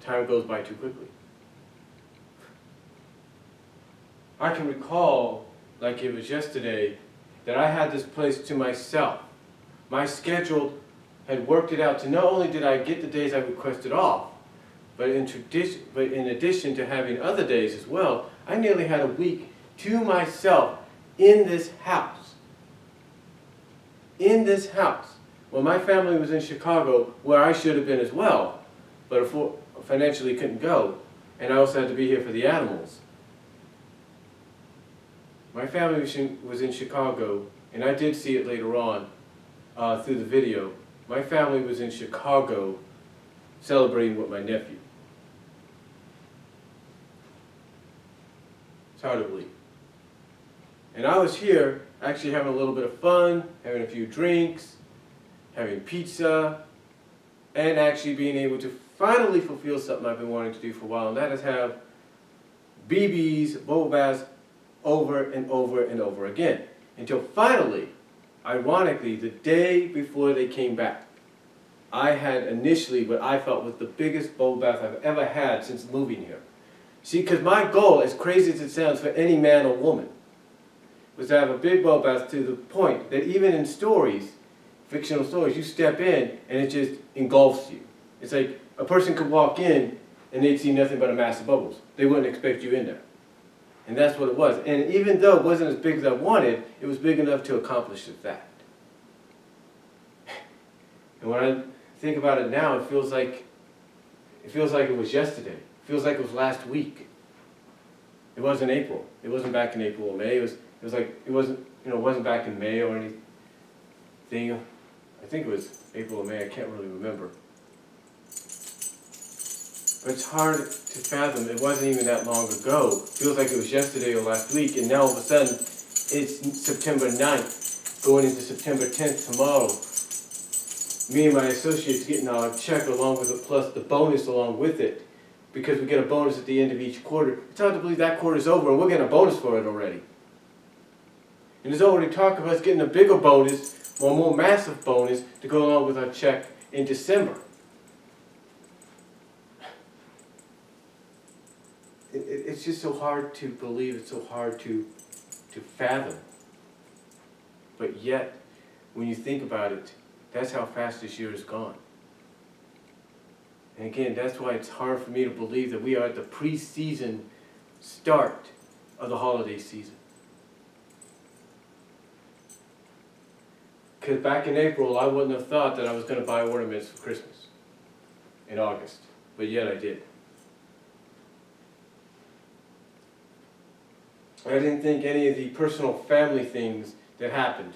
time goes by too quickly. I can recall, like it was yesterday, that I had this place to myself. My schedule had worked it out to not only did I get the days I requested off, but in addition to having other days as well, I nearly had a week to myself in this house. In this house. Well, my family was in Chicago, where I should have been as well, but financially couldn't go, and I also had to be here for the animals. My family was in Chicago, and I did see it later on through the video. My family was in Chicago celebrating with my nephew. It's hard to believe. And I was here actually having a little bit of fun, having a few drinks, having pizza, and actually being able to finally fulfill something I've been wanting to do for a while, and that is have BB's bubble baths over and over and over again. Until finally, ironically, the day before they came back, I had initially what I felt was the biggest bubble bath I've ever had since moving here. See, because my goal, as crazy as it sounds for any man or woman, was to have a big bubble bath to the point that even in stories, fictional stories, you step in and it just engulfs you. It's like a person could walk in and they'd see nothing but a mass of bubbles. They wouldn't expect you in there. And that's what it was. And even though it wasn't as big as I wanted, it was big enough to accomplish the fact. And when I think about it now, it feels like it was yesterday. It feels like it was last week. It wasn't April. It wasn't back in April or May. It wasn't back in May or anything. I think it was April or May. I can't really remember. But it's hard to fathom. It wasn't even that long ago. It feels like it was yesterday or last week, and now all of a sudden it's September 9th, going into September 10th tomorrow. Me and my associates getting our check along with it, plus the bonus along with it, because we get a bonus at the end of each quarter. It's hard to believe that quarter's over and we're getting a bonus for it already. And there's already talk of us getting a bigger bonus, or a more massive bonus, to go along with our check in December. It's just so hard to believe, it's so hard to fathom. But yet, when you think about it, that's how fast this year has gone. And again, that's why it's hard for me to believe that we are at the pre-season start of the holiday season. Because back in April, I wouldn't have thought that I was going to buy ornaments for Christmas in August, but yet I did. I didn't think any of the personal family things that happened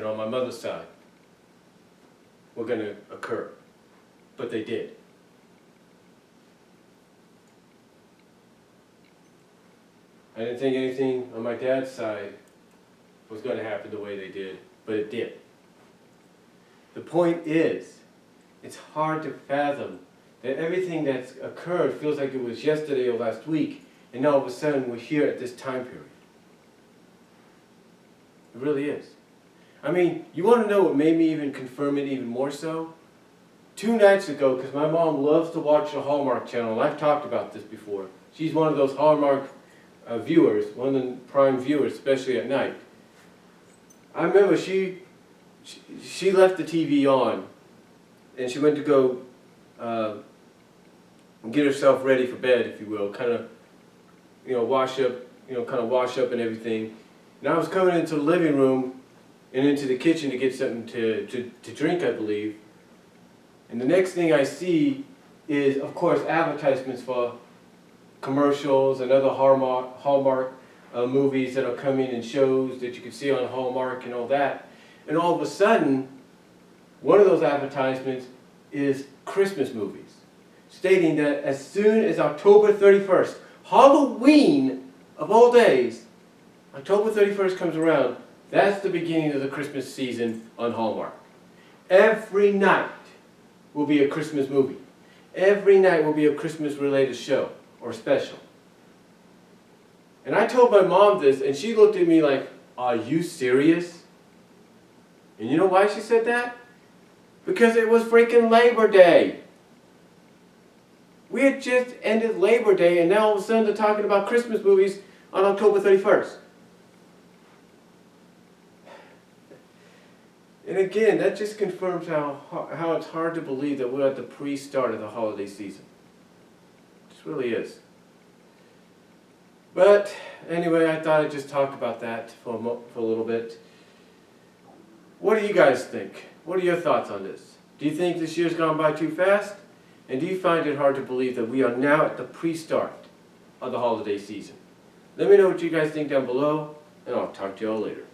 on my mother's side were going to occur, but they did. I didn't think anything on my dad's side was going to happen the way they did, but it did. The point is, it's hard to fathom that everything that's occurred feels like it was yesterday or last week, and now all of a sudden we're here at this time period. It really is. I mean, you want to know what made me even confirm it even more so? 2 nights ago, because my mom loves to watch the Hallmark Channel, and I've talked about this before. She's one of those Hallmark viewers, one of the prime viewers, especially at night. I remember she left the TV on, and she went to go get herself ready for bed, if you will, kind of, wash up and everything. And I was coming into the living room and into the kitchen to get something to drink, I believe. And the next thing I see is, of course, advertisements for commercials and other Hallmark movies that are coming and shows that you can see on Hallmark and all that. And all of a sudden, one of those advertisements is Christmas movies, stating that as soon as October 31st, Halloween of all days, October 31st comes around, that's the beginning of the Christmas season on Hallmark. Every night will be a Christmas movie. Every night will be a Christmas-related show or special. And I told my mom this, and she looked at me like, "Are you serious?" And you know why she said that? Because it was freaking Labor Day. We had just ended Labor Day, and now all of a sudden they're talking about Christmas movies on October 31st. And again, that just confirms how it's hard to believe that we're at the pre-start of the holiday season. It just really is. But anyway, I thought I'd just talk about that for a little bit. What do you guys think? What are your thoughts on this? Do you think this year's gone by too fast? And do you find it hard to believe that we are now at the pre-start of the holiday season? Let me know what you guys think down below, and I'll talk to you all later.